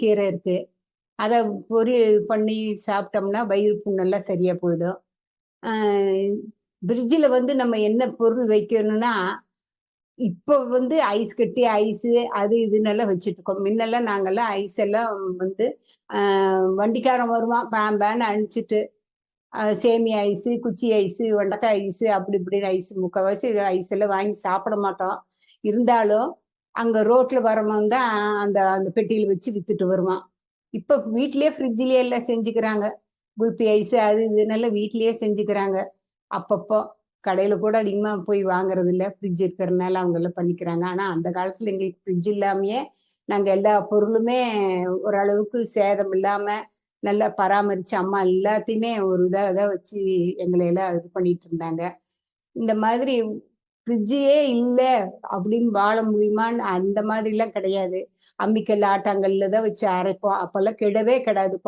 கீரை இருக்கு. அத பொரியல் பண்ணி சாப்பிட்டோம்னா, வயிறு புண்ணெல்லாம் சரியா போயிடும். அ ஃப்ரிட்ஜில வந்து நம்ம என்ன பொருள் வைக்கணும்னா, இப்போ வந்து ஐஸ் கட்டி, ஐஸு அது இதுன்னெல்லாம் வச்சுட்டுருக்கோம். முன்னெல்லாம் நாங்கலாம் ஐஸ் எல்லாம் வந்து வண்டிக்காரன் வருவான் பேன் பேன்னு அனுப்பிச்சுட்டு, சேமியா ஐஸு, குச்சி ஐஸு, வெண்டைக்காய் ஐஸு அப்படி இப்படின்னு ஐஸ் முக்கால்வாசி ஐஸ் எல்லாம் வாங்கி சாப்பிட மாட்டோம். இருந்தாலும், அங்க ரோட்ல வரவன் தான் அந்த அந்த பெட்டியில வச்சு வித்துட்டு வருவான். இப்ப வீட்லயே ஃப்ரிட்ஜ்லயே எல்லாம் செஞ்சுக்கிறாங்க. குல்பி ஐஸு அது இதுன்னெல்லாம் வீட்லயே செஞ்சுக்கிறாங்க. அப்பப்போ. கடையில கூட அதிகமா போய் வாங்குறதில்ல. ஃப்ரிட்ஜ் இருக்கிறனால அவங்கலாம் பண்ணிக்கிறாங்க. ஆனா, அந்த காலத்துல எங்களுக்கு ஃப்ரிட்ஜ் இல்லாமயே, நாங்க எல்லா பொருளுமே ஓரளவுக்கு சேதம் இல்லாம, நல்லா பராமரிச்சு அம்மா எல்லாத்தையுமே ஒரு இதா இதா வச்சு எங்கள எல்லாம் இது பண்ணிட்டு இருந்தாங்க. இந்த மாதிரி ஃப்ரிட்ஜே இல்ல அப்படின்னு வாழ முடியுமான்னு அந்த மாதிரிலாம் கிடையாது. அம்மிக்கல்ல, ஆட்டாங்கல்ல தான் வச்சு அரைப்போம். அப்பல்லாம் கெடவே கெடாது.